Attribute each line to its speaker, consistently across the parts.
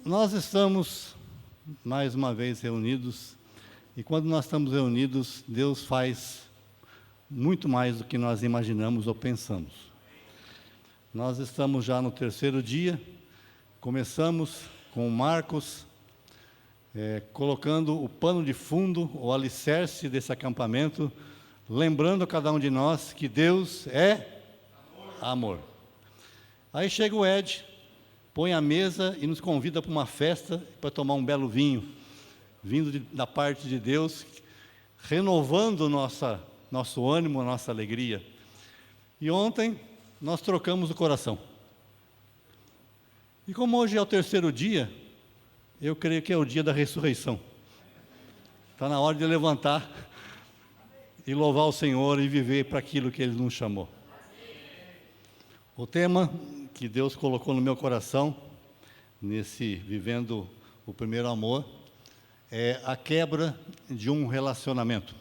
Speaker 1: Nós estamos mais uma vez reunidos, e quando nós estamos reunidos, Deus faz muito mais do que nós imaginamos ou pensamos. Nós estamos já no terceiro dia, começamos com Marcos, colocando o pano de fundo, o alicerce desse acampamento, lembrando a cada um de nós que Deus é amor. Aí chega o Ed, põe a mesa e nos convida para uma festa, para tomar um belo vinho, vindo da parte de Deus, renovando nosso ânimo, nossa alegria. E ontem nós trocamos o coração. E como hoje é o terceiro dia, eu creio que é o dia da ressurreição. Está na hora de levantar e louvar o Senhor e viver para aquilo que Ele nos chamou. O tema que Deus colocou no meu coração, nesse Vivendo o Primeiro Amor, é a quebra de um relacionamento.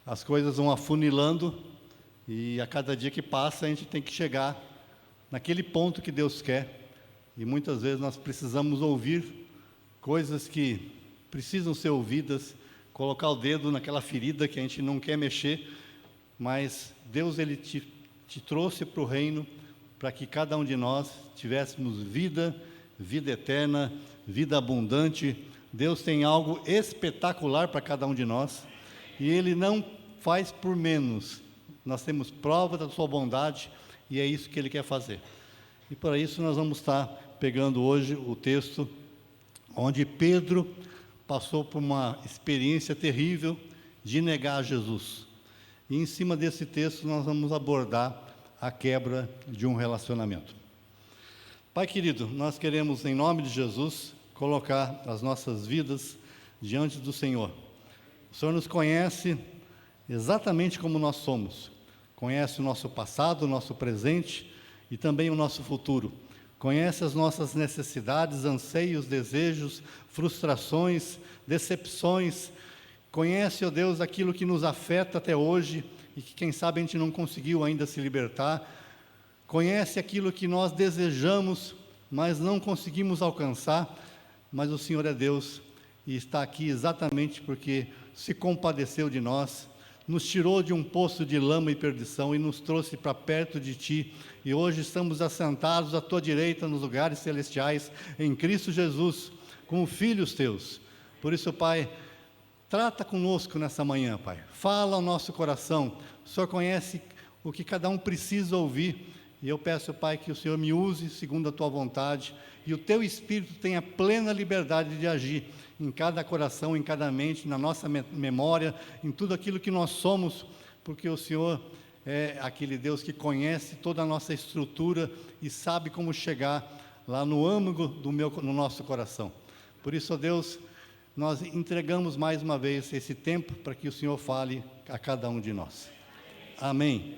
Speaker 1: As coisas vão afunilando e a cada dia que passa a gente tem que chegar naquele ponto que Deus quer. E muitas vezes nós precisamos ouvir coisas que precisam ser ouvidas, colocar o dedo naquela ferida que a gente não quer mexer, mas Deus Ele te trouxe para o reino para que cada um de nós tivéssemos vida eterna, vida abundante. Deus tem algo espetacular para cada um de nós e Ele não faz por menos. Nós temos prova da sua bondade e é isso que Ele quer fazer. E para isso nós vamos estar pegando hoje o texto onde Pedro passou por uma experiência terrível de negar Jesus. E em cima desse texto nós vamos abordar a quebra de um relacionamento. Pai querido, nós queremos em nome de Jesus colocar as nossas vidas diante do Senhor. O Senhor nos conhece exatamente como nós somos. Conhece o nosso passado, o nosso presente e também o nosso futuro. Conhece as nossas necessidades, anseios, desejos, frustrações, decepções. Conhece, ó Deus, aquilo que nos afeta até hoje e que quem sabe a gente não conseguiu ainda se libertar. Conhece aquilo que nós desejamos, mas não conseguimos alcançar. Mas o Senhor é Deus e está aqui exatamente porque se compadeceu de nós, nos tirou de um poço de lama e perdição e nos trouxe para perto de Ti. E hoje estamos assentados à Tua direita nos lugares celestiais, em Cristo Jesus, como filhos Teus. Por isso, Pai, trata conosco nessa manhã, Pai. Fala ao nosso coração. O Senhor conhece o que cada um precisa ouvir. E eu peço, Pai, que o Senhor me use segundo a Tua vontade e o Teu Espírito tenha plena liberdade de agir em cada coração, em cada mente, na nossa memória, em tudo aquilo que nós somos, porque o Senhor é aquele Deus que conhece toda a nossa estrutura e sabe como chegar lá no âmago no nosso coração. Por isso, ó Deus, nós entregamos mais uma vez esse tempo para que o Senhor fale a cada um de nós. Amém.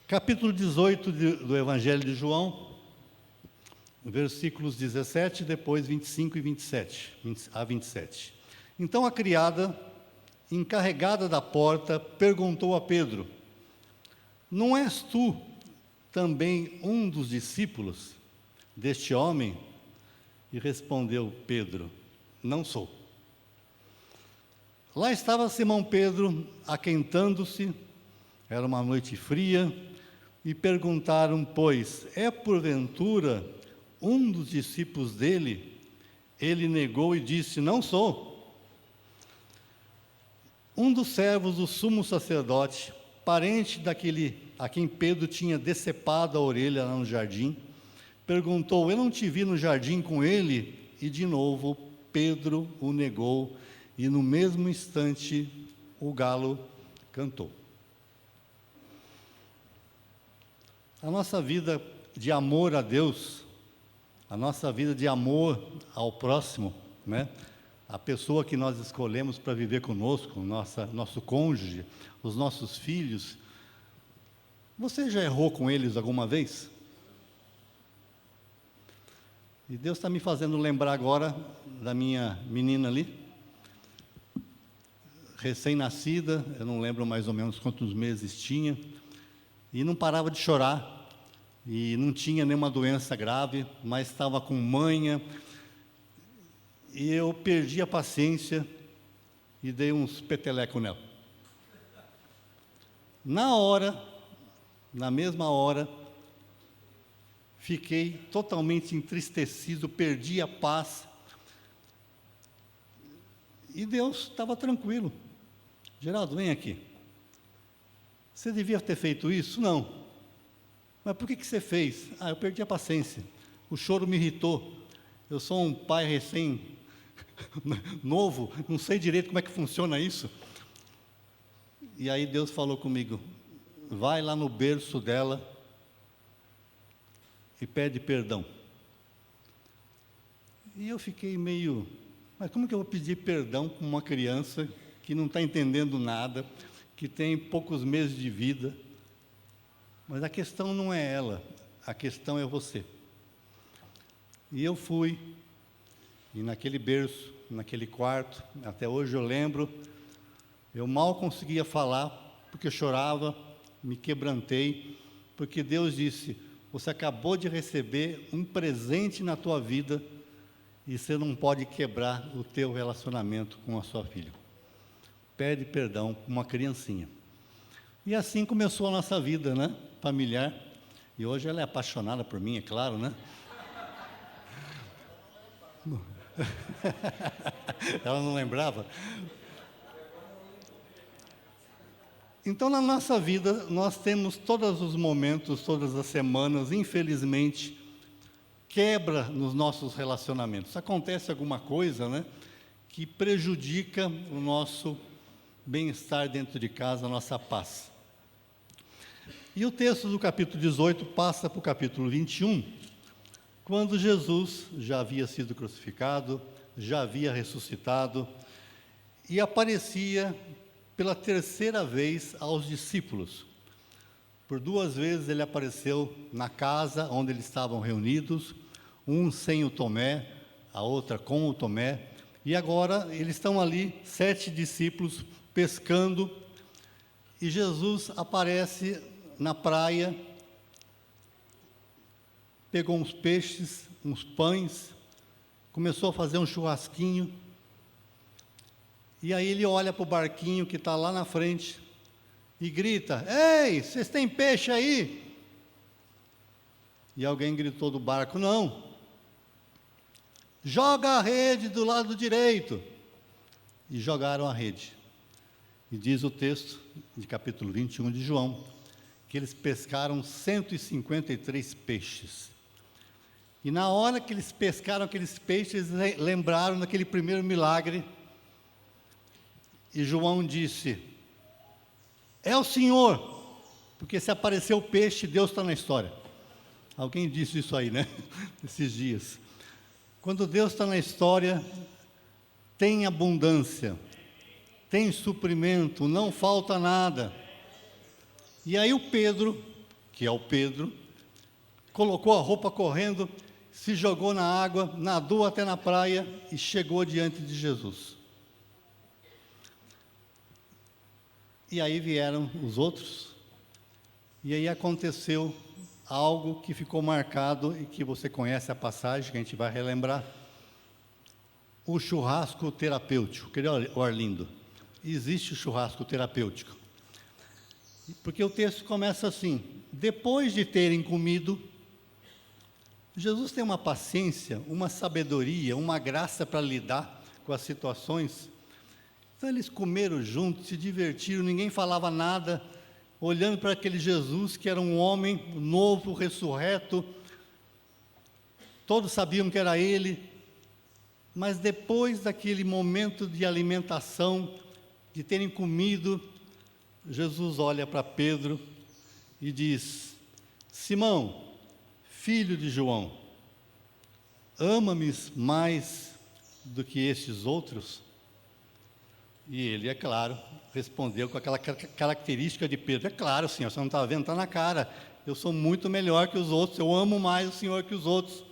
Speaker 1: Capítulo 18 do Evangelho de João, versículos 17, depois 25 e 27, a 27. Então a criada, encarregada da porta, perguntou a Pedro: não és tu também um dos discípulos deste homem? E respondeu Pedro: não sou. Lá estava Simão Pedro aquentando-se, era uma noite fria, e perguntaram, pois, é porventura um dos discípulos dele? Ele negou e disse: não sou. Um dos servos do sumo sacerdote, parente daquele a quem Pedro tinha decepado a orelha lá no jardim, perguntou: eu não te vi no jardim com ele? E de novo Pedro o negou, e no mesmo instante o galo cantou. A nossa vida de amor a Deus, a nossa vida de amor ao próximo, né? A pessoa que nós escolhemos para viver conosco, nosso cônjuge, os nossos filhos, você já errou com eles alguma vez? E Deus está me fazendo lembrar agora da minha menina ali, recém-nascida, eu não lembro mais ou menos quantos meses tinha, e não parava de chorar. e não tinha nenhuma doença grave, mas estava com manha, e eu perdi a paciência e dei uns petelecos nela. Na mesma hora, fiquei totalmente entristecido, perdi a paz, e Deus estava tranquilo. Geraldo, vem aqui. Você devia ter feito isso? Não. Mas por que você fez? Eu perdi a paciência. O choro me irritou. Eu sou um pai novo, não sei direito como é que funciona isso. E aí Deus falou comigo, vai lá no berço dela e pede perdão. E eu fiquei meio, mas como que eu vou pedir perdão para uma criança que não está entendendo nada, que tem poucos meses de vida? Mas a questão não é ela, a questão é você. E eu fui, e naquele berço, naquele quarto, até hoje eu lembro, eu mal conseguia falar, porque eu chorava, me quebrantei, porque Deus disse, você acabou de receber um presente na tua vida, e você não pode quebrar o teu relacionamento com a sua filha. Pede perdão para uma criancinha. E assim começou a nossa vida, né, familiar, e hoje ela é apaixonada por mim, é claro, né? Ela não lembrava? Então, na nossa vida, nós temos todos os momentos, todas as semanas, infelizmente, quebra nos nossos relacionamentos. Acontece alguma coisa, né, que prejudica o nosso bem-estar dentro de casa, a nossa paz. E o texto do capítulo 18 passa para o capítulo 21, quando Jesus já havia sido crucificado, já havia ressuscitado, e aparecia pela terceira vez aos discípulos. Por 2 vezes ele apareceu na casa onde eles estavam reunidos, um sem o Tomé, a outra com o Tomé, e agora eles estão ali, 7 discípulos, pescando, e Jesus aparece na praia, pegou uns peixes, uns pães, começou a fazer um churrasquinho, e aí ele olha para o barquinho que está lá na frente e grita, ei, vocês têm peixe aí? E alguém gritou do barco, não, joga a rede do lado direito. E jogaram a rede. E diz o texto de capítulo 21 de João, que eles pescaram 153 peixes. E na hora que eles pescaram aqueles peixes, eles lembraram daquele primeiro milagre. E João disse, é o Senhor, porque se apareceu o peixe, Deus está na história. Alguém disse isso aí, né? Esses dias. Quando Deus está na história, tem abundância, tem suprimento, não falta nada. E aí o Pedro, que é o Pedro, colocou a roupa correndo, se jogou na água, nadou até na praia e chegou diante de Jesus. E aí vieram os outros, e aí aconteceu algo que ficou marcado e que você conhece a passagem, que a gente vai relembrar. O churrasco terapêutico, querido Orlindo, existe o churrasco terapêutico. Porque o texto começa assim, depois de terem comido, Jesus tem uma paciência, uma sabedoria, uma graça para lidar com as situações. Então eles comeram juntos, se divertiram, ninguém falava nada, olhando para aquele Jesus que era um homem novo, ressurreto, todos sabiam que era ele, mas depois daquele momento de alimentação, de terem comido, Jesus olha para Pedro e diz, Simão, filho de João, ama-me mais do que estes outros? E ele, é claro, respondeu com aquela característica de Pedro, é claro, Senhor, você não está vendo, está na cara, eu sou muito melhor que os outros, eu amo mais o Senhor que os outros,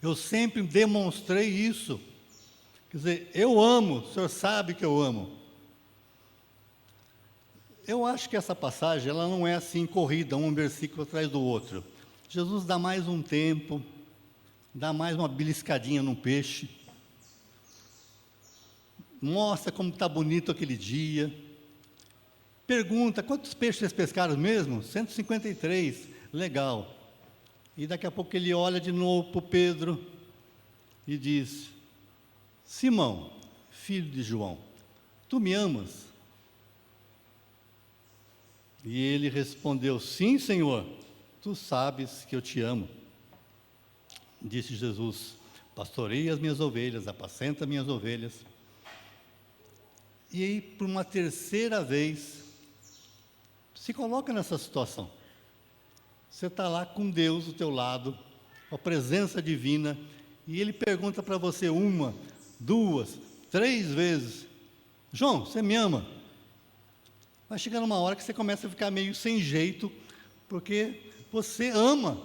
Speaker 1: eu sempre demonstrei isso, quer dizer, eu amo, o Senhor sabe que eu amo. Eu acho que essa passagem, ela não é assim corrida, um versículo atrás do outro, Jesus dá mais um tempo, dá mais uma beliscadinha no peixe, mostra como está bonito aquele dia, pergunta, quantos peixes vocês pescaram mesmo? 153, legal. E daqui a pouco ele olha de novo para o Pedro e diz, Simão, filho de João, tu me amas? E ele respondeu, sim, Senhor, tu sabes que eu te amo. Disse Jesus, pastoreia as minhas ovelhas, apacenta minhas ovelhas. E aí, por uma terceira vez, se coloca nessa situação. Você está lá com Deus do teu lado, com a presença divina, e Ele pergunta para você 1, 2, 3 vezes, João, você me ama? Vai chegando uma hora que você começa a ficar meio sem jeito, porque você ama,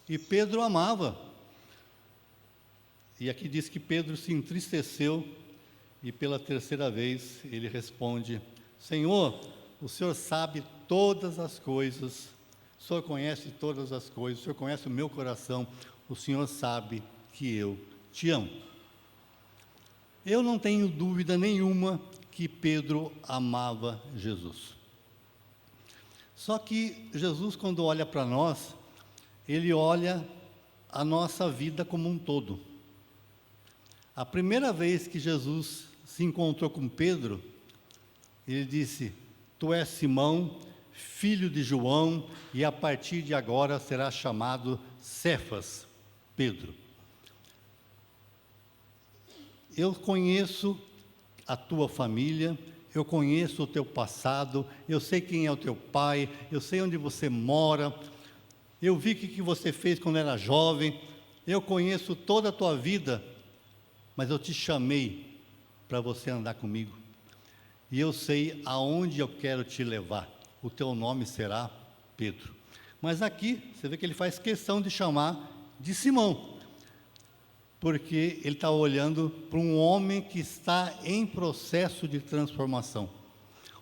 Speaker 1: e Pedro amava. E aqui diz que Pedro se entristeceu, e pela terceira vez ele responde, Senhor, o Senhor sabe todas as coisas, o Senhor conhece todas as coisas, o Senhor conhece o meu coração, o Senhor sabe que eu te amo. Eu não tenho dúvida nenhuma que Pedro amava Jesus. Só que Jesus, quando olha para nós, Ele olha a nossa vida como um todo. A primeira vez que Jesus se encontrou com Pedro, Ele disse, tu és Simão, filho de João, e a partir de agora será chamado Cefas, Pedro. Eu conheço a tua família, eu conheço o teu passado, eu sei quem é o teu pai, eu sei onde você mora, eu vi o que você fez quando era jovem, eu conheço toda a tua vida, mas eu te chamei para você andar comigo, e eu sei aonde eu quero te levar, o teu nome será Pedro. Mas aqui, você vê que ele faz questão de chamar de Simão, porque ele está olhando para um homem que está em processo de transformação,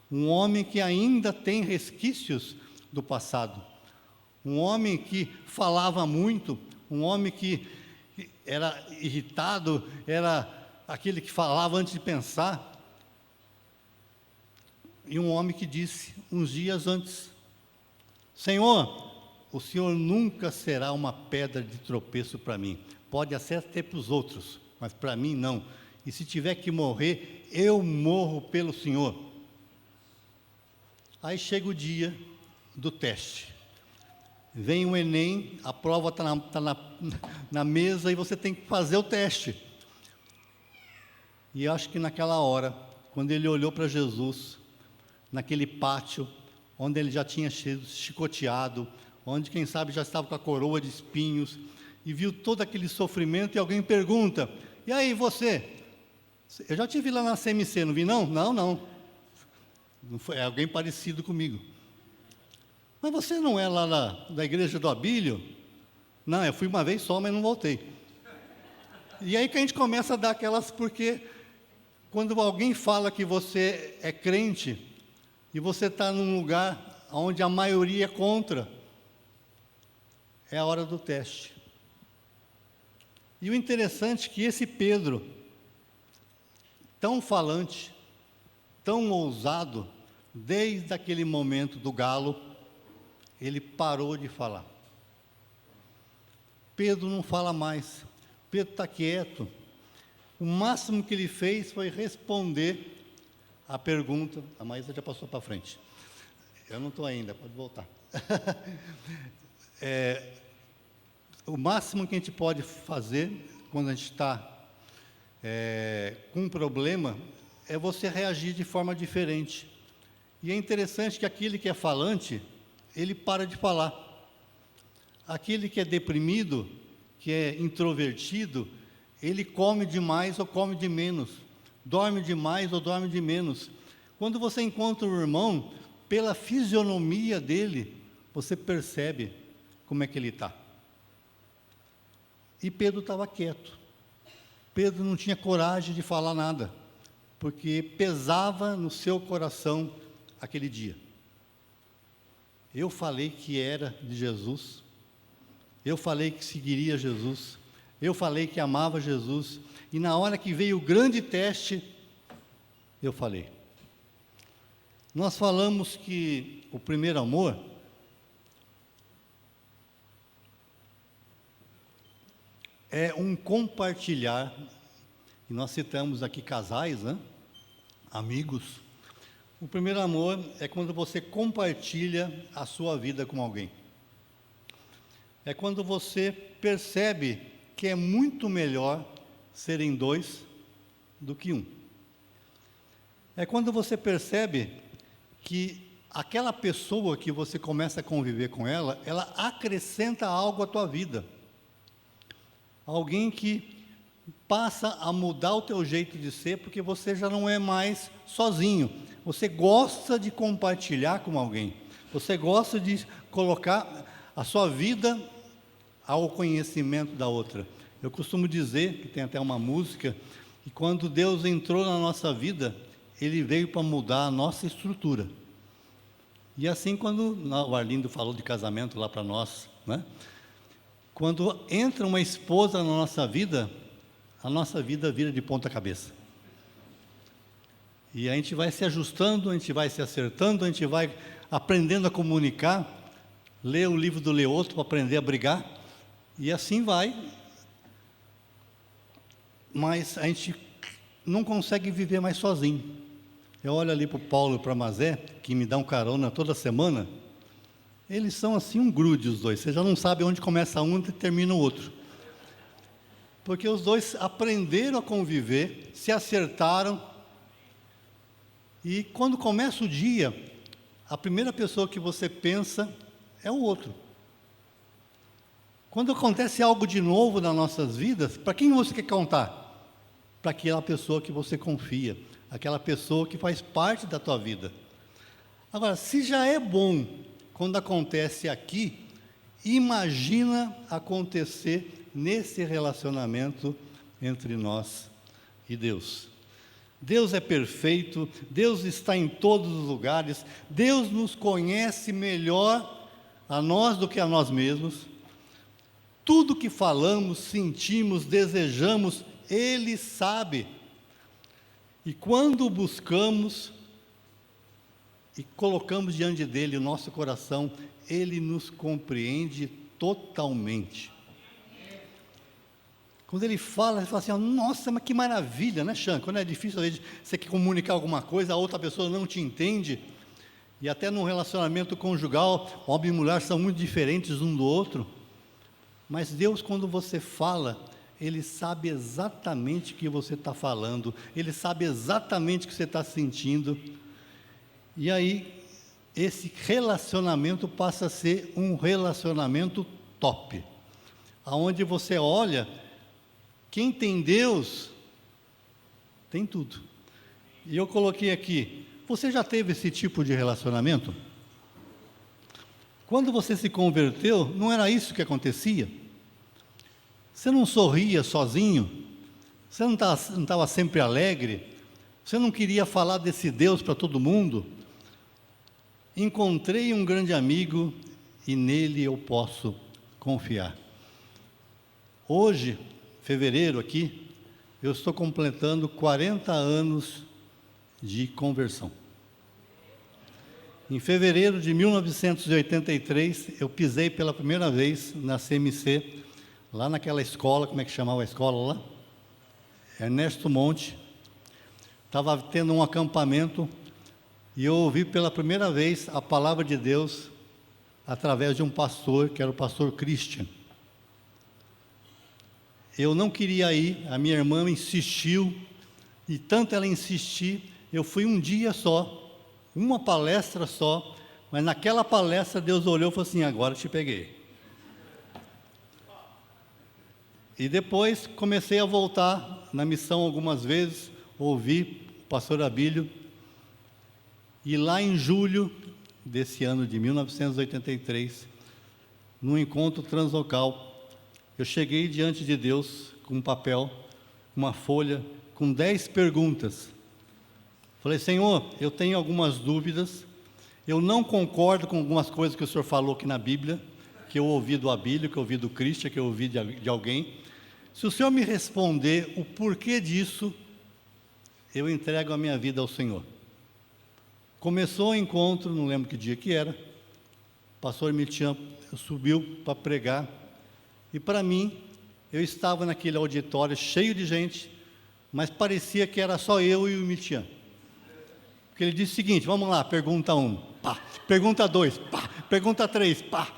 Speaker 1: um homem que ainda tem resquícios do passado, um homem que falava muito, um homem que era irritado, era aquele que falava antes de pensar, e um homem que disse uns dias antes, Senhor, o Senhor nunca será uma pedra de tropeço para mim, pode até ter para os outros, mas para mim não, e se tiver que morrer, eu morro pelo Senhor. Aí chega o dia do teste, vem o Enem, a prova está na mesa e você tem que fazer o teste, e eu acho que naquela hora, quando ele olhou para Jesus, naquele pátio, onde ele já tinha sido chicoteado, onde quem sabe já estava com a coroa de espinhos, e viu todo aquele sofrimento, e alguém pergunta, e aí você? Eu já te vi lá na CMC, não vi não? Não foi, é alguém parecido comigo. Mas você não é lá da igreja do Abílio? Não, eu fui uma vez só, mas não voltei. E aí que a gente começa a dar aquelas, porque quando alguém fala que você é crente, e você está num lugar onde a maioria é contra, é a hora do teste. E o interessante é que esse Pedro, tão falante, tão ousado, desde aquele momento do galo, ele parou de falar. Pedro não fala mais, Pedro está quieto. O máximo que ele fez foi responder a pergunta. A Maísa já passou para frente. Eu não estou ainda, pode voltar. O máximo que a gente pode fazer quando a gente está com um problema é você reagir de forma diferente. E é interessante que aquele que é falante, ele para de falar. Aquele que é deprimido, que é introvertido, ele come demais ou come de menos, dorme demais ou dorme de menos. Quando você encontra o irmão, pela fisionomia dele, você percebe como é que ele está. E Pedro estava quieto. Pedro não tinha coragem de falar nada, porque pesava no seu coração aquele dia. Eu falei que era de Jesus, eu falei que seguiria Jesus, eu falei que amava Jesus, e na hora que veio o grande teste, eu falei. Nós falamos que o primeiro amor é um compartilhar, e nós citamos aqui casais, né? Amigos. O primeiro amor é quando você compartilha a sua vida com alguém. É quando você percebe que é muito melhor serem dois do que um. É quando você percebe que aquela pessoa que você começa a conviver com ela, ela acrescenta algo à tua vida. Alguém que passa a mudar o teu jeito de ser, porque você já não é mais sozinho. Você gosta de compartilhar com alguém. Você gosta de colocar a sua vida ao conhecimento da outra. Eu costumo dizer, que tem até uma música, que quando Deus entrou na nossa vida, Ele veio para mudar a nossa estrutura. E assim, quando o Arlindo falou de casamento lá para nós, né? Quando entra uma esposa na nossa vida, a nossa vida vira de ponta cabeça. E a gente vai se ajustando, a gente vai se acertando, a gente vai aprendendo a comunicar, ler o livro do Leoto para aprender a brigar, e assim vai. Mas a gente não consegue viver mais sozinho. Eu olho ali para o Paulo e para a Mazé, que me dão carona toda semana. Eles são assim um grude os dois. Você já não sabe onde começa um e termina o outro. Porque os dois aprenderam a conviver, se acertaram. E quando começa o dia, a primeira pessoa que você pensa é o outro. Quando acontece algo de novo nas nossas vidas, para quem você quer contar? Para aquela pessoa que você confia, aquela pessoa que faz parte da tua vida. Agora, se já é bom quando acontece aqui, imagina acontecer nesse relacionamento entre nós e Deus. Deus é perfeito, Deus está em todos os lugares, Deus nos conhece melhor a nós do que a nós mesmos. Tudo que falamos, sentimos, desejamos, Ele sabe. E quando o buscamos e colocamos diante dEle o nosso coração, Ele nos compreende totalmente. Quando Ele fala assim, nossa, mas que maravilha, né, Xan? Quando é difícil, às vezes, você quer comunicar alguma coisa, a outra pessoa não te entende, e até num relacionamento conjugal, homem e mulher são muito diferentes um do outro, mas Deus, quando você fala, Ele sabe exatamente o que você está falando, Ele sabe exatamente o que você está sentindo, e aí, esse relacionamento passa a ser um relacionamento top, aonde você olha, quem tem Deus, tem tudo. E eu coloquei aqui, você já teve esse tipo de relacionamento? Quando você se converteu, não era isso que acontecia? Você não sorria sozinho? Você não estava sempre alegre? Você não queria falar desse Deus para todo mundo? Encontrei um grande amigo e nele eu posso confiar. Hoje, fevereiro aqui, eu estou completando 40 anos de conversão. Em fevereiro de 1983, eu pisei pela primeira vez na CMC, lá naquela escola, como é que chamava a escola lá? Ernesto Monte. Estava tendo um acampamento e eu ouvi pela primeira vez a palavra de Deus através de um pastor, que era o pastor Christian. Eu não queria ir, a minha irmã insistiu, e tanto ela insistir, eu fui um dia só, uma palestra só, mas naquela palestra Deus olhou e falou assim, agora te peguei. E depois comecei a voltar na missão algumas vezes, ouvi o pastor Abílio, e lá em julho desse ano de 1983, num encontro translocal, eu cheguei diante de Deus com um papel, uma folha, com 10 perguntas. Falei, Senhor, eu tenho algumas dúvidas, eu não concordo com algumas coisas que o Senhor falou aqui na Bíblia, que eu ouvi do Abílio, que eu ouvi do Christian, que eu ouvi de alguém. Se o Senhor me responder o porquê disso, eu entrego a minha vida ao Senhor. Começou o encontro, não lembro que dia que era, o pastor Mitian subiu para pregar, e para mim, eu estava naquele auditório cheio de gente, mas parecia que era só eu e o Mitian. Porque ele disse o seguinte: vamos lá, pergunta 1, pá, pergunta 2, pá, pergunta 3, pá.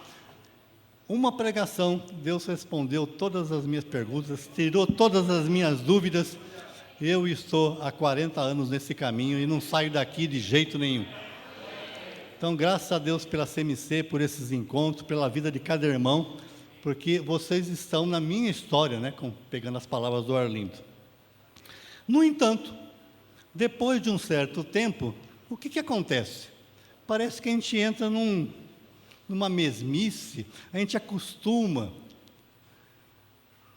Speaker 1: Uma pregação, Deus respondeu todas as minhas perguntas, tirou todas as minhas dúvidas. Eu estou há 40 anos nesse caminho e não saio daqui de jeito nenhum. Então, graças a Deus pela CMC, por esses encontros, pela vida de cada irmão, porque vocês estão na minha história, né, pegando as palavras do Arlindo. No entanto, depois de um certo tempo, o que acontece? Parece que a gente entra numa mesmice, a gente acostuma.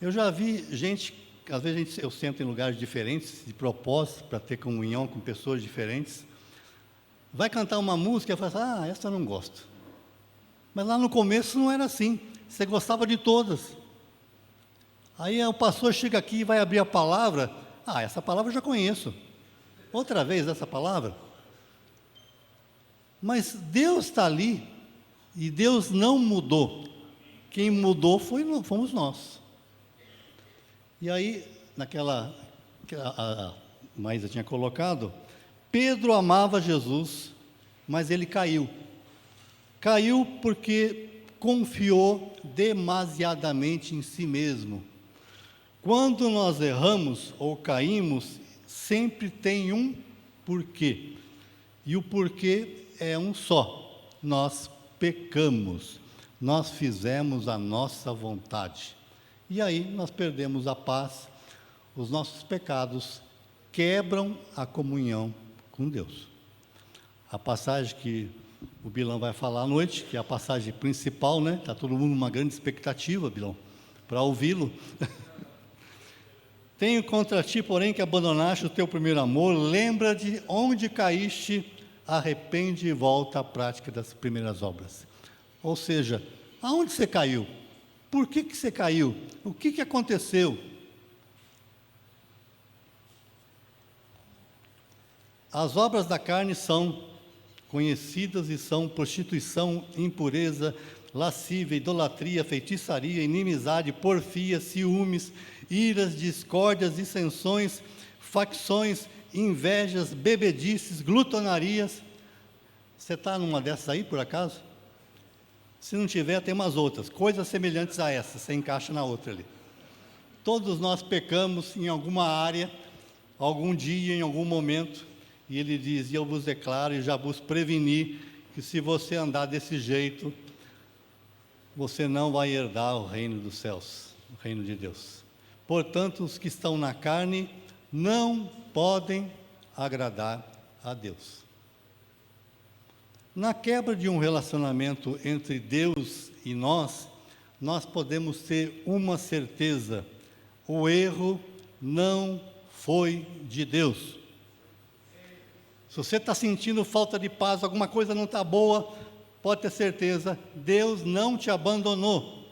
Speaker 1: Eu já vi gente, às vezes eu sento em lugares diferentes, de propósito, para ter comunhão com pessoas diferentes. Vai cantar uma música e fala assim: essa eu não gosto. Mas lá no começo não era assim, você gostava de todas. Aí o pastor chega aqui e vai abrir a palavra: essa palavra eu já conheço. Outra vez essa palavra? Mas Deus está ali, e Deus não mudou. Quem mudou fomos nós. E aí, naquela que a Maísa tinha colocado, Pedro amava Jesus, mas ele caiu. Caiu porque confiou demasiadamente em si mesmo. Quando nós erramos ou caímos, sempre tem um porquê. E o porquê é um só: nós pecamos, nós fizemos a nossa vontade. E aí nós perdemos a paz, os nossos pecados quebram a comunhão com Deus. A passagem que o Bilão vai falar à noite, que é a passagem principal, né? Está todo mundo numa grande expectativa, Bilão, para ouvi-lo. Tenho contra ti, porém, que abandonaste o teu primeiro amor, lembra de onde caíste, arrepende e volta à prática das primeiras obras. Ou seja, aonde você caiu? Por que você caiu? O que aconteceu? As obras da carne são conhecidas e são prostituição, impureza, lascívia, idolatria, feitiçaria, inimizade, porfia, ciúmes, iras, discórdias, dissensões, facções, invejas, bebedices, glutonarias. Você está numa dessas aí, por acaso? Se não tiver, tem umas outras, coisas semelhantes a essas, você encaixa na outra ali. Todos nós pecamos em alguma área, algum dia, em algum momento, e ele diz: e eu vos declaro e já vos preveni, que se você andar desse jeito, você não vai herdar o reino dos céus, o reino de Deus. Portanto, os que estão na carne não podem agradar a Deus. Na quebra de um relacionamento entre Deus e nós podemos ter uma certeza: o erro não foi de Deus. Se você está sentindo falta de paz, alguma coisa não está boa, pode ter certeza, Deus não te abandonou.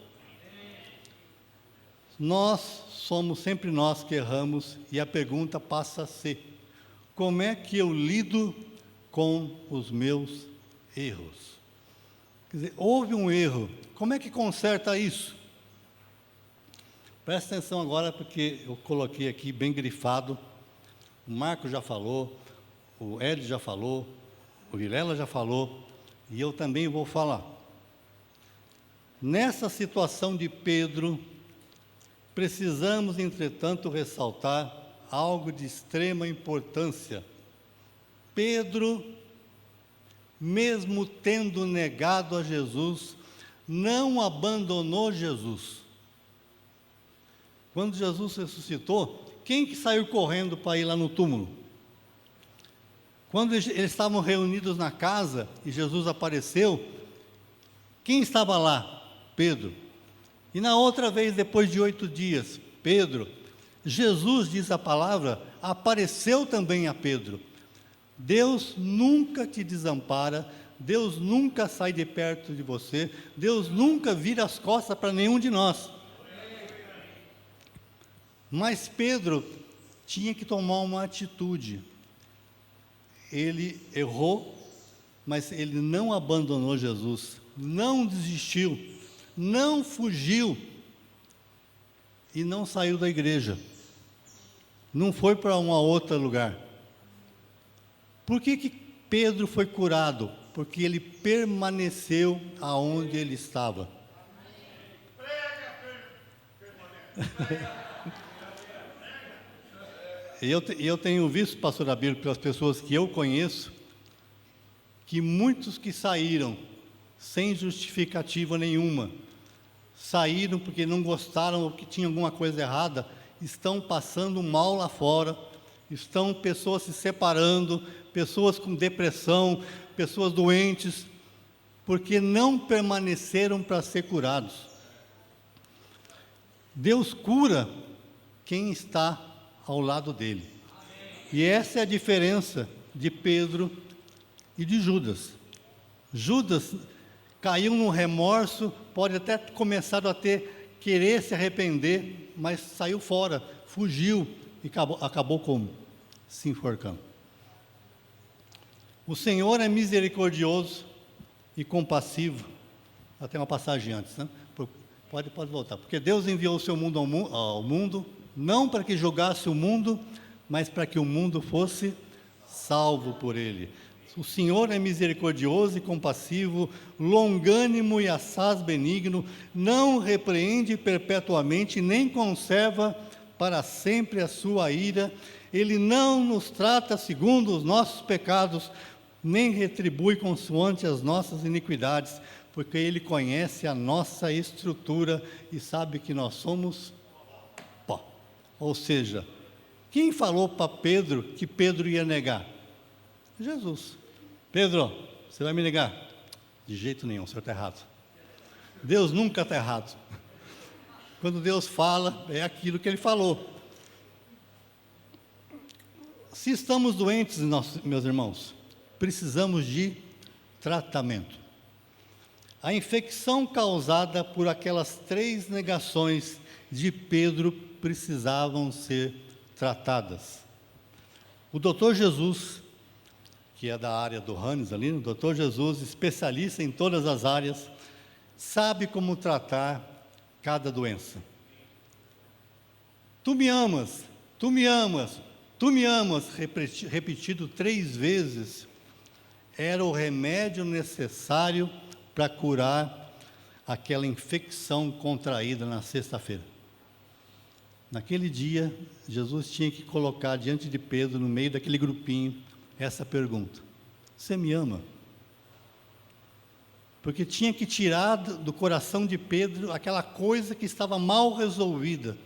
Speaker 1: Nós somos sempre nós que erramos, e a pergunta passa a ser: como é que eu lido com os meus erros? Quer dizer, houve um erro, como é que conserta isso? Presta atenção agora, porque eu coloquei aqui bem grifado. O Marco já falou, o Hélio já falou, o Vilela já falou, e eu também vou falar. Nessa situação de Pedro, precisamos, entretanto, ressaltar algo de extrema importância. Pedro, mesmo tendo negado a Jesus, não abandonou Jesus. Quando Jesus ressuscitou, quem que saiu correndo para ir lá no túmulo? Quando eles estavam reunidos na casa e Jesus apareceu, quem estava lá? Pedro. E na outra vez, depois de 8 dias, Pedro, Jesus, diz a palavra, apareceu também a Pedro. Deus nunca te desampara, Deus nunca sai de perto de você, Deus nunca vira as costas para nenhum de nós. Mas Pedro tinha que tomar uma atitude. Ele errou, mas ele não abandonou Jesus, não desistiu, não fugiu e não saiu da igreja, não foi para um outro lugar. Por que Pedro foi curado? Porque ele permaneceu aonde ele estava. Eu tenho visto, pastor Abílio, pelas pessoas que eu conheço, que muitos que saíram sem justificativa nenhuma, saíram porque não gostaram ou que tinha alguma coisa errada, estão passando mal lá fora, estão pessoas se separando, pessoas com depressão, pessoas doentes, porque não permaneceram para ser curados. Deus cura quem está ao lado dele. E essa é a diferença de Pedro e de Judas. Judas caiu num remorso, pode até começar a querer se arrepender, mas saiu fora, fugiu e acabou como? Se enforcando. O Senhor é misericordioso e compassivo. Até uma passagem antes, né? Pode voltar. Porque Deus enviou o seu mundo ao mundo, não para que julgasse o mundo, mas para que o mundo fosse salvo por ele. O Senhor é misericordioso e compassivo, longânimo e assaz benigno, não repreende perpetuamente, nem conserva para sempre a sua ira. Ele não nos trata segundo os nossos pecados, nem retribui consoante as nossas iniquidades, porque Ele conhece a nossa estrutura e sabe que nós somos pó. Ou seja, quem falou para Pedro que Pedro ia negar? Jesus. Pedro, você vai me negar? De jeito nenhum, o senhor está errado. Deus nunca está errado. Quando Deus fala, é aquilo que Ele falou. Se estamos doentes, meus irmãos, precisamos de tratamento. A infecção causada por aquelas 3 negações de Pedro precisavam ser tratadas. O doutor Jesus, que é da área do Hannes ali, o doutor Jesus, especialista em todas as áreas, sabe como tratar cada doença. Tu me amas, tu me amas, tu me amas, repetido 3 vezes, era o remédio necessário para curar aquela infecção contraída na sexta-feira. Naquele dia, Jesus tinha que colocar diante de Pedro, no meio daquele grupinho, essa pergunta: você me ama? Porque tinha que tirar do coração de Pedro aquela coisa que estava mal resolvida.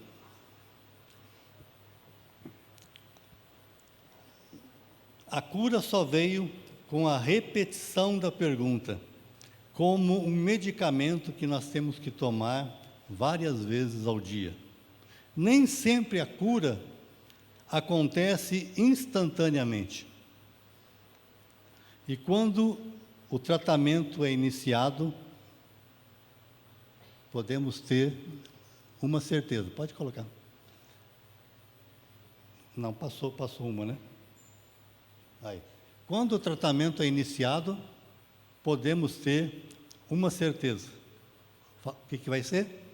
Speaker 1: A cura só veio com a repetição da pergunta, como um medicamento que nós temos que tomar várias vezes ao dia. Nem sempre a cura acontece instantaneamente. E quando o tratamento é iniciado, podemos ter uma certeza. Pode colocar. Não, passou uma, né? Aí. Quando o tratamento é iniciado, podemos ter uma certeza. O que vai ser?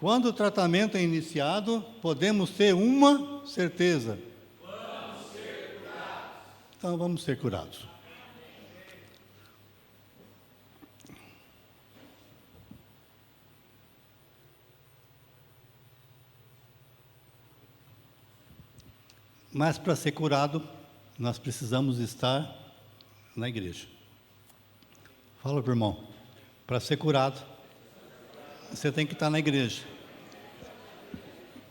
Speaker 1: Quando o tratamento é iniciado, podemos ter uma certeza. Vamos ser curados. Então vamos ser curados. Mas para ser curado, nós precisamos estar na igreja. Fala para o irmão, para ser curado, você tem que estar na igreja.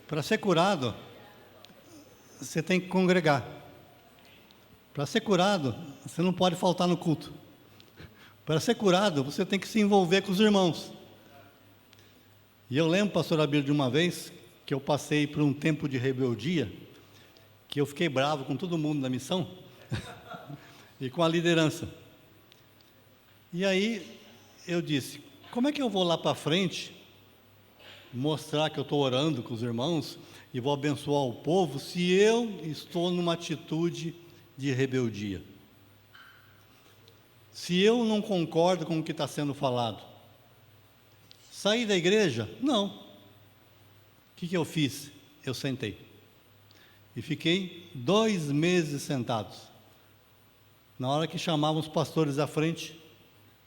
Speaker 1: Para ser curado, você tem que congregar. Para ser curado, você não pode faltar no culto. Para ser curado, você tem que se envolver com os irmãos. E eu lembro, pastor Abílio, de uma vez, que eu passei por um tempo de rebeldia, que eu fiquei bravo com todo mundo na missão. e com a liderança. E aí eu disse, como é que eu vou lá para frente mostrar que eu estou orando com os irmãos e vou abençoar o povo se eu estou numa atitude de rebeldia? Se eu não concordo com o que está sendo falado? Saí da igreja? Não. O que eu fiz? Eu sentei. E fiquei 2 meses sentados. Na hora que chamavam os pastores à frente,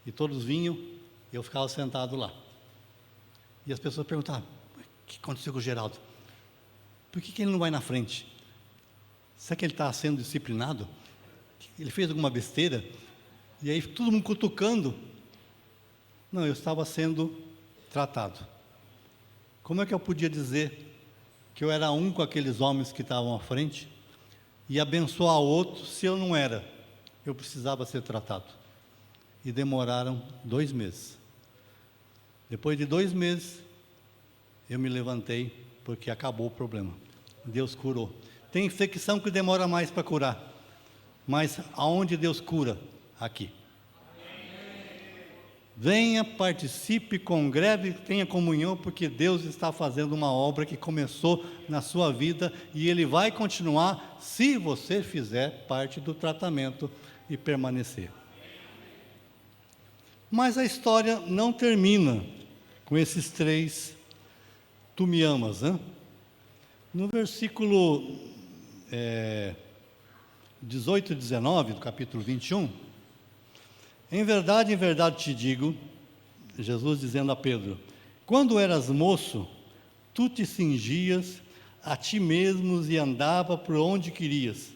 Speaker 1: e todos vinham, eu ficava sentado lá. E as pessoas perguntavam, o que aconteceu com o Geraldo? Por que ele não vai na frente? Será que ele está sendo disciplinado? Ele fez alguma besteira? E aí todo mundo cutucando. Não, eu estava sendo tratado. Como é que eu podia dizer que eu era um com aqueles homens que estavam à frente e abençoar outros se eu não era? Eu precisava ser tratado. E demoraram 2 meses. Depois de 2 meses, eu me levantei, porque acabou o problema. Deus curou. Tem infecção que demora mais para curar, mas aonde Deus cura? Aqui. Venha, participe, congregue, tenha comunhão, porque Deus está fazendo uma obra que começou na sua vida e Ele vai continuar se você fizer parte do tratamento e permanecer. Mas a história não termina com esses 3 tu me amas, né? No versículo 18 e 19 do capítulo 21, em verdade te digo, Jesus dizendo a Pedro, quando eras moço, tu te cingias a ti mesmo e andava por onde querias.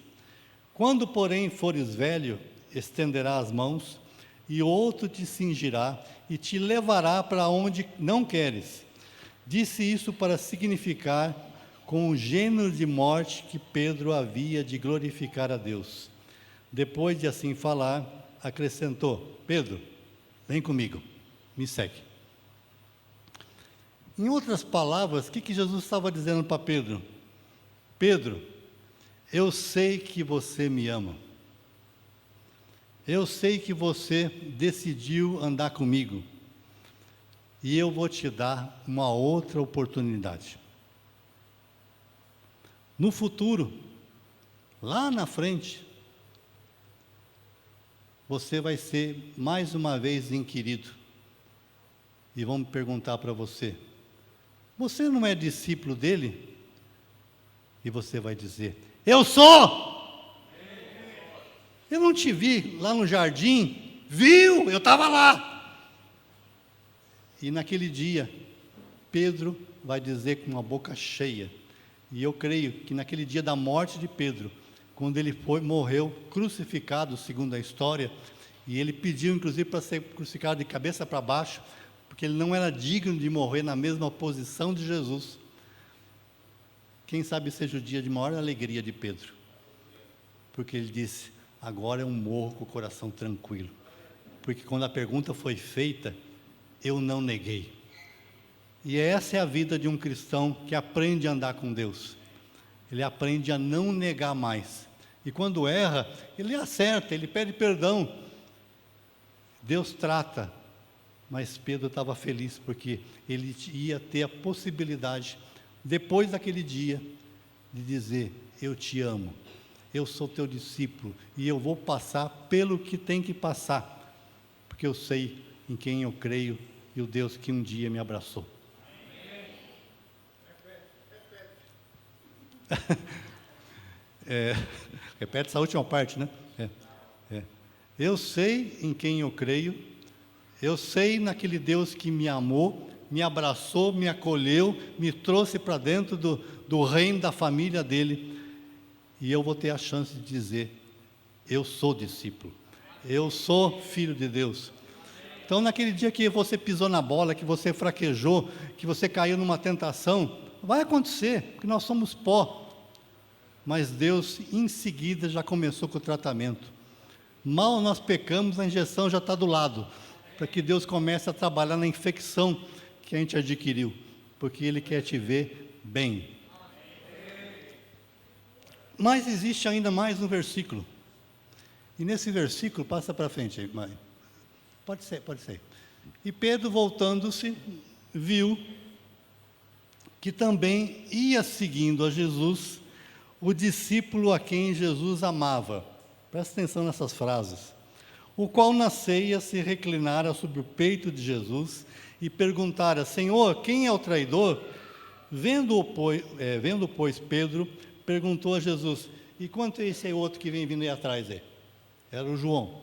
Speaker 1: Quando, porém, fores velho, estenderás as mãos, e outro te cingirá e te levará para onde não queres. Disse isso para significar com o gênero de morte que Pedro havia de glorificar a Deus. Depois de assim falar, acrescentou, Pedro, vem comigo, me segue. Em outras palavras, o que Jesus estava dizendo para Pedro? Pedro, eu sei que você me ama. Eu sei que você decidiu andar comigo. E eu vou te dar uma outra oportunidade. No futuro, lá na frente, você vai ser mais uma vez inquirido. E vão perguntar para você, você não é discípulo dele? E você vai dizer, eu sou! Eu não te vi lá no jardim, viu? Eu estava lá. E naquele dia, Pedro vai dizer com uma boca cheia, e eu creio que naquele dia da morte de Pedro, quando ele morreu crucificado, segundo a história, e ele pediu inclusive para ser crucificado de cabeça para baixo, porque ele não era digno de morrer na mesma posição de Jesus. Quem sabe seja o dia de maior alegria de Pedro, porque ele disse, agora eu morro com o coração tranquilo, porque quando a pergunta foi feita, eu não neguei. E essa é a vida de um cristão que aprende a andar com Deus. Ele aprende a não negar mais. E quando erra, ele acerta, ele pede perdão. Deus trata. Mas Pedro estava feliz porque ele ia ter a possibilidade, depois daquele dia, de dizer, eu te amo. Eu sou teu discípulo e eu vou passar pelo que tem que passar, porque eu sei em quem eu creio e o Deus que um dia me abraçou. Repete essa última parte, né? Eu sei em quem eu creio, eu sei naquele Deus que me amou, me abraçou, me acolheu, me trouxe para dentro do reino da família dele. E eu vou ter a chance de dizer, eu sou discípulo, eu sou filho de Deus. Então naquele dia que você pisou na bola, que você fraquejou, que você caiu numa tentação, vai acontecer, porque nós somos pó. Mas Deus em seguida já começou com o tratamento. Mal nós pecamos, a injeção já está do lado, para que Deus comece a trabalhar na infecção que a gente adquiriu, porque Ele quer te ver bem. Mas existe ainda mais um versículo. E nesse versículo, passa para frente, mãe. Pode ser, pode ser. E Pedro, voltando-se, viu que também ia seguindo a Jesus o discípulo a quem Jesus amava. Presta atenção nessas frases. O qual na ceia se reclinara sobre o peito de Jesus e perguntara: Senhor, quem é o traidor? Vendo, pois, Pedro, perguntou a Jesus: e quanto a esse outro que vem vindo aí atrás? Era o João,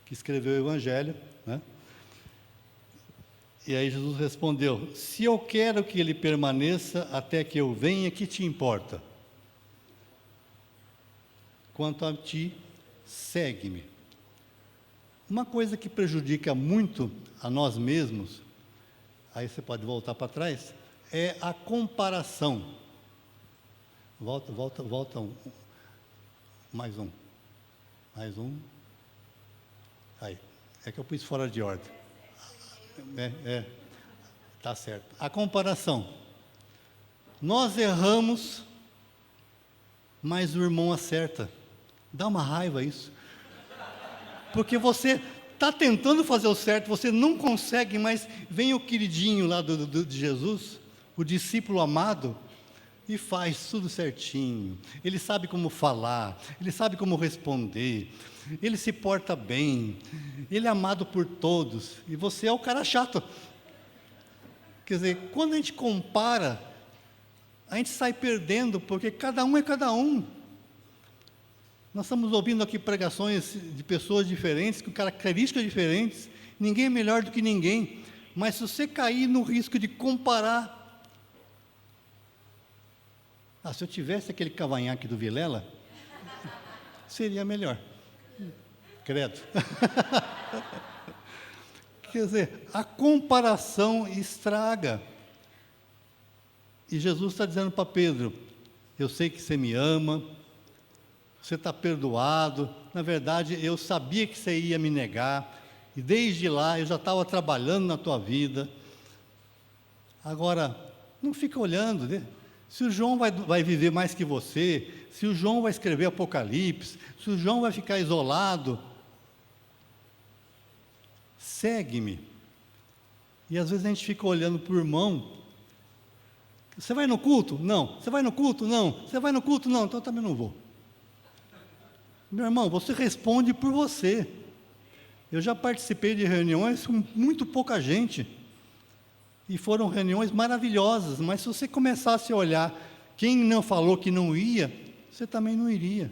Speaker 1: que escreveu o Evangelho, né? E aí Jesus respondeu: se eu quero que ele permaneça até que eu venha, que te importa? Quanto a ti, segue-me. Uma coisa que prejudica muito a nós mesmos, aí você pode voltar para trás, é a comparação. Volta mais um. Aí, é que eu pus fora de ordem. Tá certo. A comparação. Nós erramos, mas o irmão acerta. Dá uma raiva isso. Porque você está tentando fazer o certo, você não consegue, mas vem o queridinho lá de Jesus, o discípulo amado, e faz tudo certinho. Ele sabe como falar, ele sabe como responder, ele se porta bem, ele é amado por todos, e você é o cara chato. Quer dizer, quando a gente compara, a gente sai perdendo, porque cada um é cada um. Nós estamos ouvindo aqui pregações de pessoas diferentes, com características diferentes, ninguém é melhor do que ninguém, mas se você cair no risco de comparar, se eu tivesse aquele cavanhaque do Vilela, seria melhor. Credo. Quer dizer, a comparação estraga. E Jesus está dizendo para Pedro: eu sei que você me ama, você está perdoado. Na verdade, eu sabia que você ia me negar, e desde lá eu já estava trabalhando na tua vida. Agora, não fica olhando, né? Se o João vai viver mais que você, se o João vai escrever Apocalipse, se o João vai ficar isolado, segue-me. E às vezes a gente fica olhando para o irmão. Você vai no culto? Não. Você vai no culto? Não. Você vai no culto? Não. Então eu também não vou. Meu irmão, você responde por você. Eu já participei de reuniões com muito pouca gente, e foram reuniões maravilhosas, mas se você começasse a olhar quem não falou que não ia, você também não iria.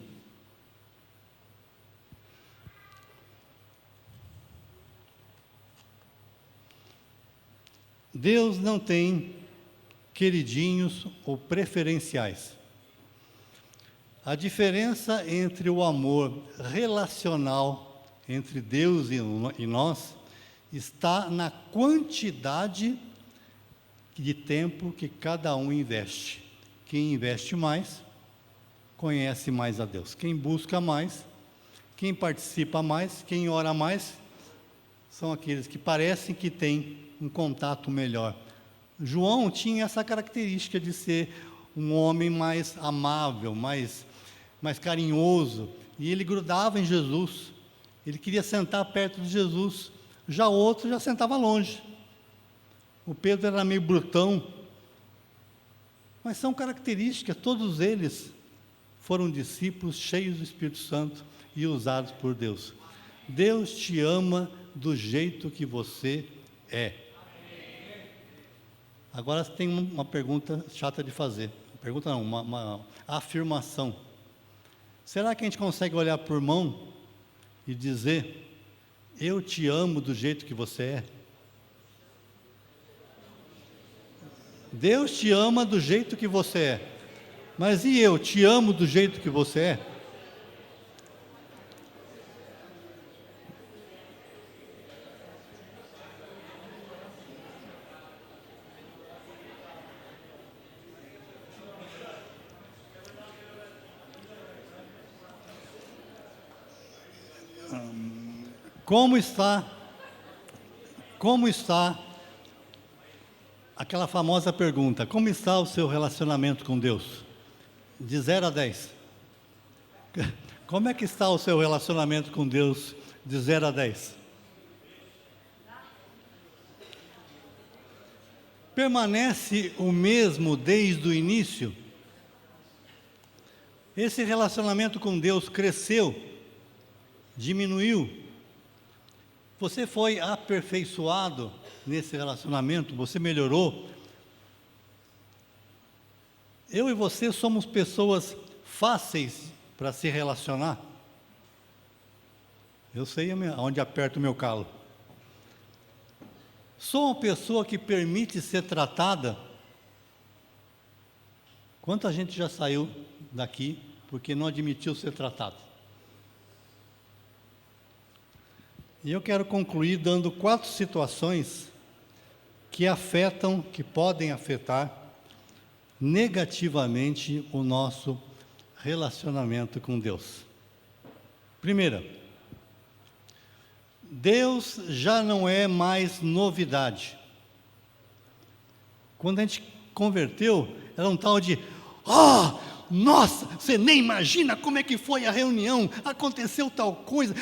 Speaker 1: Deus não tem queridinhos ou preferenciais. A diferença entre o amor relacional entre Deus e nós está na quantidade de tempo que cada um investe. Quem investe mais, conhece mais a Deus. Quem busca mais, quem participa mais, quem ora mais, são aqueles que parecem que têm um contato melhor. João tinha essa característica de ser um homem mais amável, mais carinhoso, e ele grudava em Jesus, ele queria sentar perto de Jesus. Já outro já sentava longe. O Pedro era meio brutão, mas são características, todos eles foram discípulos cheios do Espírito Santo e usados por Deus. Deus te ama do jeito que você é. Agora tem uma pergunta chata de fazer. Pergunta não, uma afirmação. Será que a gente consegue olhar para o irmão e dizer: eu te amo do jeito que você é? Deus te ama do jeito que você é. Mas e eu te amo do jeito que você é? Como está aquela famosa pergunta: como está o seu relacionamento com Deus? De 0 a 10. Como é que está o seu relacionamento com Deus de 0 a 10? Permanece o mesmo desde o início? Esse relacionamento com Deus cresceu, diminuiu? Você foi aperfeiçoado nesse relacionamento? Você melhorou? Eu e você somos pessoas fáceis para se relacionar? Eu sei onde aperto o meu calo. Sou uma pessoa que permite ser tratada? Quanta gente já saiu daqui porque não admitiu ser tratado? E eu quero concluir dando 4 situações que afetam, que podem afetar negativamente o nosso relacionamento com Deus. Primeira, Deus já não é mais novidade. Quando a gente converteu, era um tal de, nossa, você nem imagina como é que foi a reunião, aconteceu tal coisa,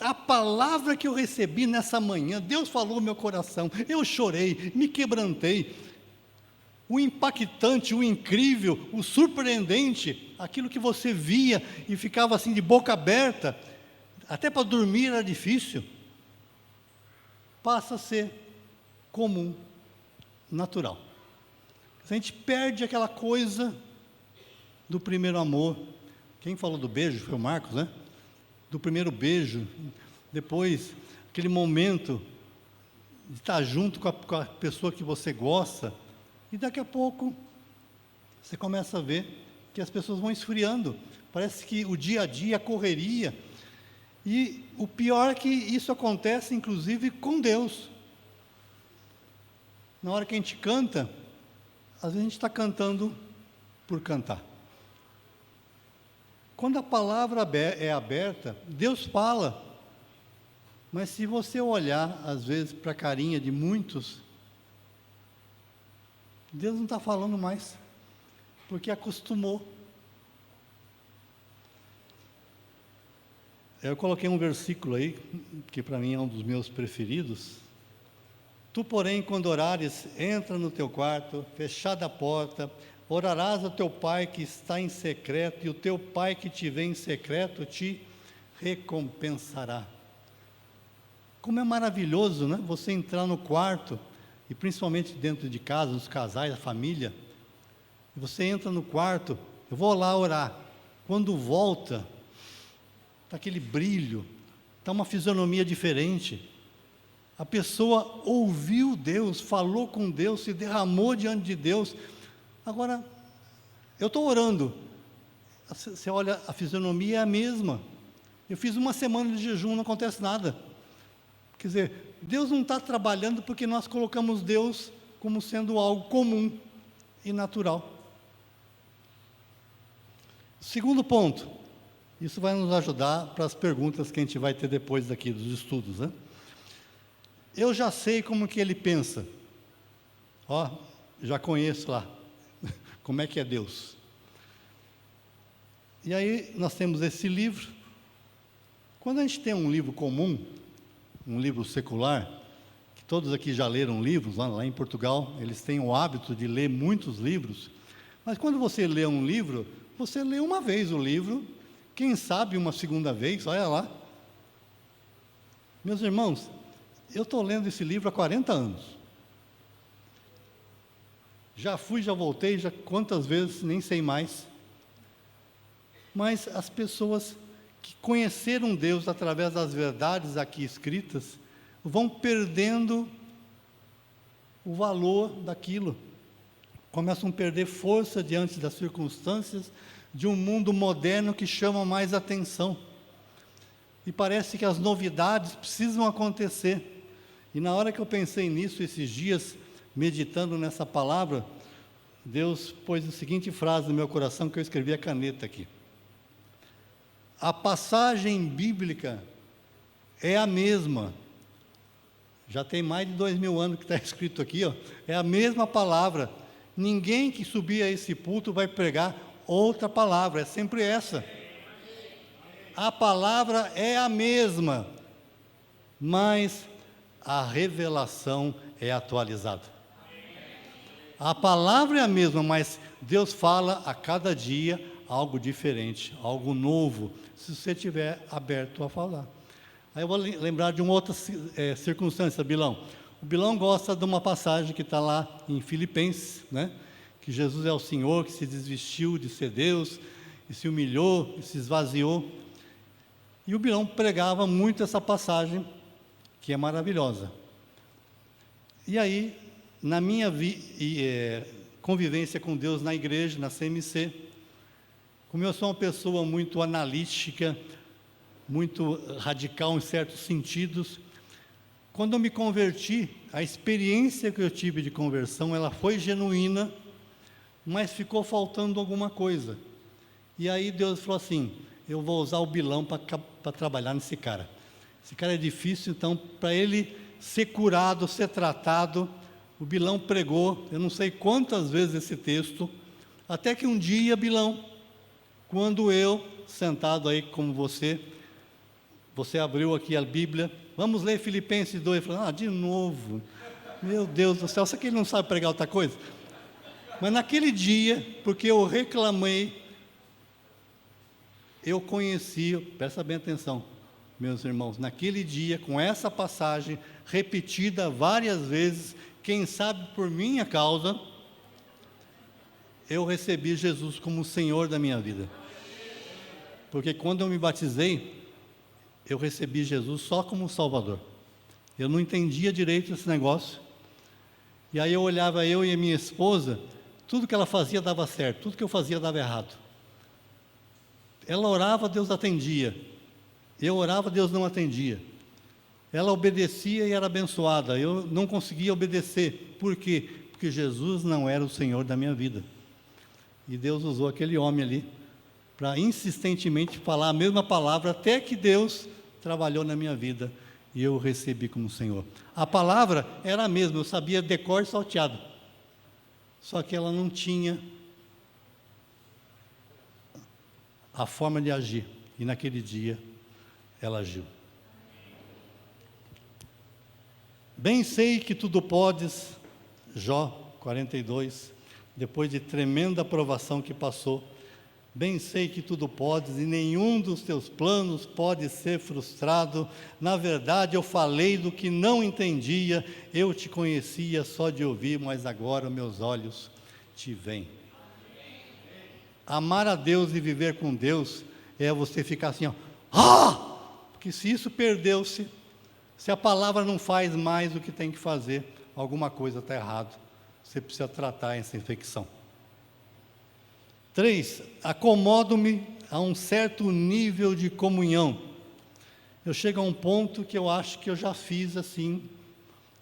Speaker 1: a palavra que eu recebi nessa manhã, Deus falou no meu coração, eu chorei, me quebrantei. O impactante, o incrível, o surpreendente, aquilo que você via e ficava assim de boca aberta, até para dormir era difícil, passa a ser comum, natural. A gente perde aquela coisa do primeiro amor. Quem falou do beijo foi o Marcos, né? Do primeiro beijo, depois aquele momento de estar junto com a pessoa que você gosta, e daqui a pouco você começa a ver que as pessoas vão esfriando, parece que o dia a dia, a correria, e o pior é que isso acontece inclusive com Deus. Na hora que a gente canta, às vezes a gente está cantando por cantar. Quando a palavra é aberta, Deus fala, mas se você olhar às vezes para a carinha de muitos, Deus não está falando mais, porque acostumou. Eu coloquei um versículo aí, que para mim é um dos meus preferidos. Tu, porém, quando orares, entra no teu quarto, fechada a porta, orarás ao teu pai que está em secreto, e o teu pai que te vê em secreto te recompensará. Como é maravilhoso, né? Você entrar no quarto, e principalmente dentro de casa, nos casais, a família, você entra no quarto, eu vou lá orar, quando volta, está aquele brilho, está uma fisionomia diferente, a pessoa ouviu Deus, falou com Deus, se derramou diante de Deus. Agora, eu estou orando, você olha, a fisionomia é a mesma, eu fiz uma semana de jejum, não acontece nada. Quer dizer, Deus não está trabalhando porque nós colocamos Deus como sendo algo comum e natural. Segundo ponto, isso vai nos ajudar para as perguntas que a gente vai ter depois daqui dos estudos, né? Eu já sei como que ele pensa, já conheço lá, como é que é Deus. E aí nós temos esse livro. Quando a gente tem um livro comum, um livro secular, que todos aqui já leram livros, lá em Portugal, eles têm o hábito de ler muitos livros, mas quando você lê um livro, você lê uma vez o livro, quem sabe uma segunda vez, olha lá. Meus irmãos, eu estou lendo esse livro há 40 anos, já fui, já voltei, já quantas vezes, nem sei mais, mas as pessoas que conheceram Deus através das verdades aqui escritas, vão perdendo o valor daquilo, começam a perder força diante das circunstâncias de um mundo moderno que chama mais atenção, e parece que as novidades precisam acontecer. E na hora que eu pensei nisso esses dias, meditando nessa palavra, Deus pôs a seguinte frase no meu coração, que eu escrevi a caneta aqui: a passagem bíblica é a mesma, já tem mais de 2000 anos que está escrito aqui, é a mesma palavra, ninguém que subir a esse púlpito vai pregar outra palavra, é sempre essa. a palavra é a mesma, mas a revelação é atualizada. A palavra é a mesma, mas Deus fala a cada dia algo diferente, algo novo, se você estiver aberto a falar. Aí eu vou lembrar de uma outra circunstância, Bilão. O Bilão gosta de uma passagem que está lá em Filipenses, né? Que Jesus é o Senhor, que se desvestiu de ser Deus, e se humilhou, e se esvaziou. E o Bilão pregava muito essa passagem, que é maravilhosa. E aí, na minha convivência com Deus na igreja, na CMC, como eu sou uma pessoa muito analítica, muito radical em certos sentidos, quando eu me converti, a experiência que eu tive de conversão, ela foi genuína, mas ficou faltando alguma coisa. E aí Deus falou assim, eu vou usar o Bilão para trabalhar nesse cara. Esse cara é difícil, então para ele ser curado, ser tratado, o Bilão pregou, eu não sei quantas vezes esse texto, até que um dia, Bilão, quando eu, sentado aí como você abriu aqui a Bíblia, vamos ler Filipenses 2, eu falei, de novo, meu Deus do céu, será que ele não sabe pregar outra coisa? Mas naquele dia, porque eu reclamei, eu conheci, presta bem atenção, meus irmãos, naquele dia, com essa passagem, repetida várias vezes, quem sabe por minha causa, eu recebi Jesus como o Senhor da minha vida. Porque quando eu me batizei, eu recebi Jesus só como Salvador. Eu não entendia direito esse negócio. E aí eu olhava eu e a minha esposa, tudo que ela fazia dava certo, tudo que eu fazia dava errado. Ela orava, Deus atendia. Eu orava, Deus não atendia. Ela obedecia e era abençoada. Eu não conseguia obedecer. Por quê? Porque Jesus não era o Senhor da minha vida. E Deus usou aquele homem ali para insistentemente falar a mesma palavra, até que Deus trabalhou na minha vida e eu o recebi como Senhor. A palavra era a mesma, eu sabia decor e salteado. Só que ela não tinha a forma de agir. E naquele dia, ela agiu. Bem sei que tudo podes, Jó 42, depois de tremenda provação que passou, bem sei que tudo podes e nenhum dos teus planos pode ser frustrado. Na verdade, eu falei do que não entendia, eu te conhecia só de ouvir, mas agora meus olhos te veem. Amar a Deus e viver com Deus é você ficar assim, porque se isso perdeu-se, se a palavra não faz mais o que tem que fazer, alguma coisa está errada. Você precisa tratar essa infecção. 3, acomodo-me a um certo nível de comunhão. Eu chego a um ponto que eu acho que eu já fiz assim,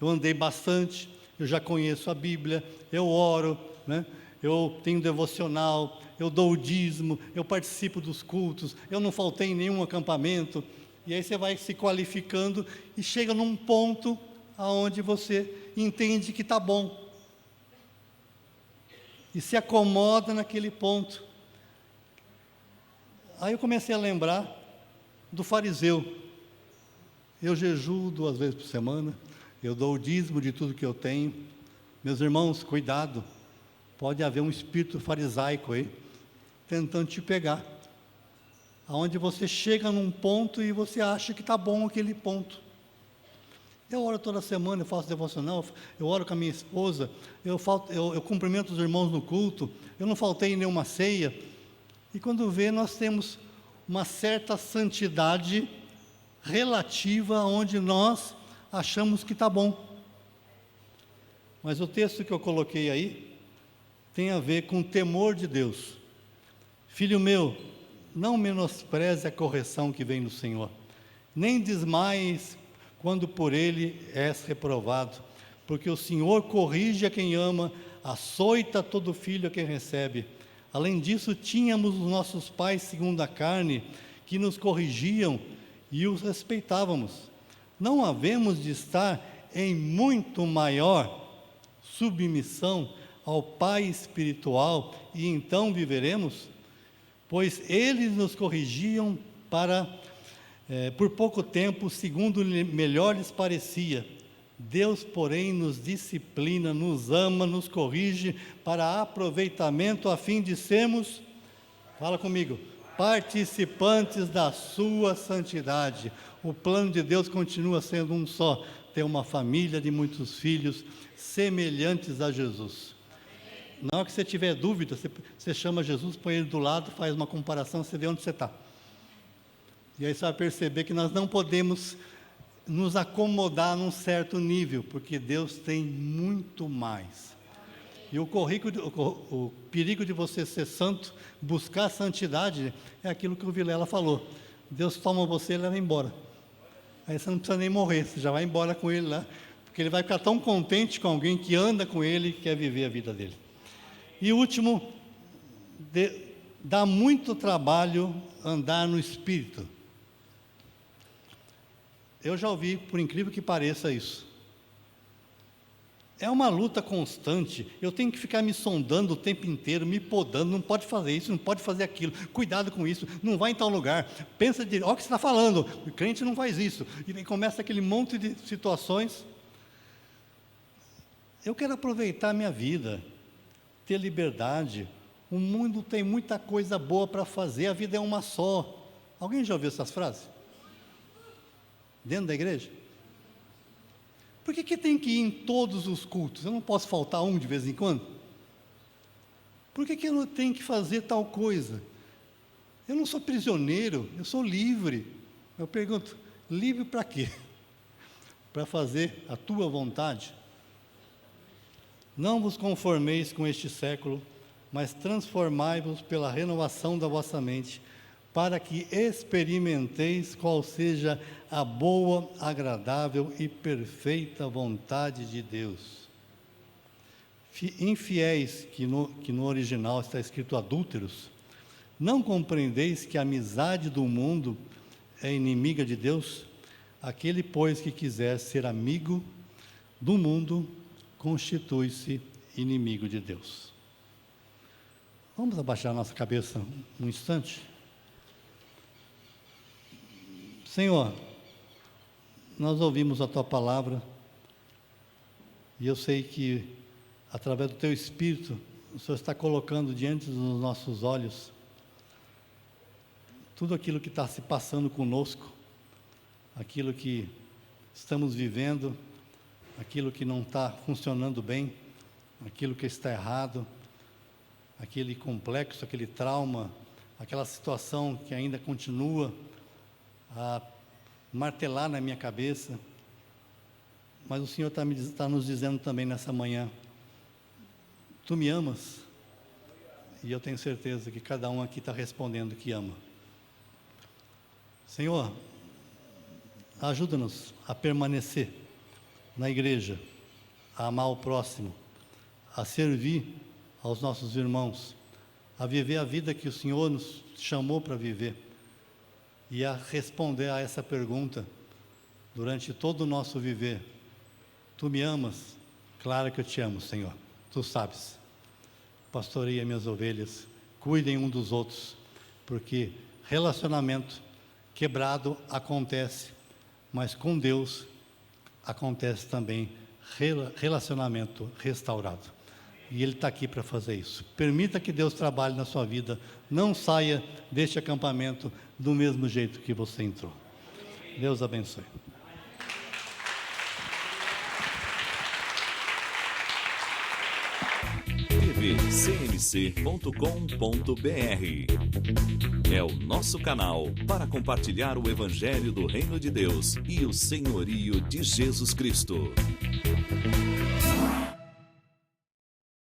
Speaker 1: eu andei bastante, eu já conheço a Bíblia, eu oro, né? Eu tenho devocional, eu dou o dízimo, eu participo dos cultos, eu não faltei em nenhum acampamento, e aí você vai se qualificando e chega num ponto aonde você entende que está bom. E se acomoda naquele ponto. Aí eu comecei a lembrar do fariseu. Eu jejuo 2 vezes por semana, eu dou o dízimo de tudo que eu tenho. Meus irmãos, cuidado, pode haver um espírito farisaico aí, tentando te pegar. Aonde você chega num ponto e você acha que está bom aquele ponto. Eu oro toda semana, eu faço devocional, eu oro com a minha esposa, eu cumprimento os irmãos no culto, eu não faltei em nenhuma ceia. E quando vê, nós temos uma certa santidade relativa aonde nós achamos que está bom. Mas o texto que eu coloquei aí tem a ver com o temor de Deus. Filho meu, não menospreze a correção que vem do Senhor, nem desmaies quando por ele és reprovado, porque o Senhor corrige a quem ama, açoita todo filho a quem recebe. Além disso, tínhamos os nossos pais segundo a carne, que nos corrigiam e os respeitávamos. Não havemos de estar em muito maior submissão ao Pai espiritual, e então viveremos? Pois eles nos corrigiam por pouco tempo, segundo melhor lhes parecia. Deus, porém, nos disciplina, nos ama, nos corrige para aproveitamento, a fim de sermos, fala comigo, participantes da sua santidade. O plano de Deus continua sendo um só, ter uma família de muitos filhos semelhantes a Jesus. Na hora que você tiver dúvida, você chama Jesus, põe ele do lado, faz uma comparação, você vê onde você está. E aí você vai perceber que nós não podemos nos acomodar num certo nível, porque Deus tem muito mais. E o perigo de você ser santo, buscar a santidade, é aquilo que o Vilela falou. Deus toma você e leva embora. Aí você não precisa nem morrer, você já vai embora com ele lá, porque ele vai ficar tão contente com alguém que anda com ele e quer viver a vida dele. E último, dá muito trabalho andar no Espírito. Eu já ouvi, por incrível que pareça, isso. É uma luta constante, eu tenho que ficar me sondando o tempo inteiro, me podando, não pode fazer isso, não pode fazer aquilo, cuidado com isso, não vai em tal lugar, pensa de, olha o que você está falando, o crente não faz isso, e começa aquele monte de situações. Eu quero aproveitar a minha vida, ter liberdade, o mundo tem muita coisa boa para fazer, a vida é uma só. Alguém já ouviu essas frases? Dentro da igreja? Por que tem que ir em todos os cultos? Eu não posso faltar um de vez em quando? Por que eu não tenho que fazer tal coisa? Eu não sou prisioneiro, eu sou livre. Eu pergunto, livre para quê? Para fazer a tua vontade? Não vos conformeis com este século, mas transformai-vos pela renovação da vossa mente, para que experimenteis qual seja a boa, agradável e perfeita vontade de Deus. Infiéis, que no original está escrito adúlteros, não compreendeis que a amizade do mundo é inimiga de Deus? Aquele, pois, que quiser ser amigo do mundo, constitui-se inimigo de Deus. Vamos abaixar nossa cabeça um instante? Senhor, nós ouvimos a Tua palavra, e eu sei que, através do Teu Espírito, o Senhor está colocando diante dos nossos olhos tudo aquilo que está se passando conosco, aquilo que estamos vivendo, aquilo que não está funcionando bem, aquilo que está errado, aquele complexo, aquele trauma, aquela situação que ainda continua a martelar na minha cabeça, mas o Senhor está nos dizendo também nessa manhã, Tu me amas, e eu tenho certeza que cada um aqui está respondendo que ama. Senhor, ajuda-nos a permanecer na igreja, a amar o próximo, a servir aos nossos irmãos, a viver a vida que o Senhor nos chamou para viver, e a responder a essa pergunta durante todo o nosso viver. Tu me amas? Claro que eu te amo, Senhor. Tu sabes. Pastoreia minhas ovelhas, cuidem um dos outros, porque relacionamento quebrado acontece, mas com Deus acontece também relacionamento restaurado. E Ele está aqui para fazer isso. Permita que Deus trabalhe na sua vida. Não saia deste acampamento do mesmo jeito que você entrou. Deus abençoe.
Speaker 2: tvcmc.com.br é o nosso canal para compartilhar o Evangelho do Reino de Deus e o senhorio de Jesus Cristo.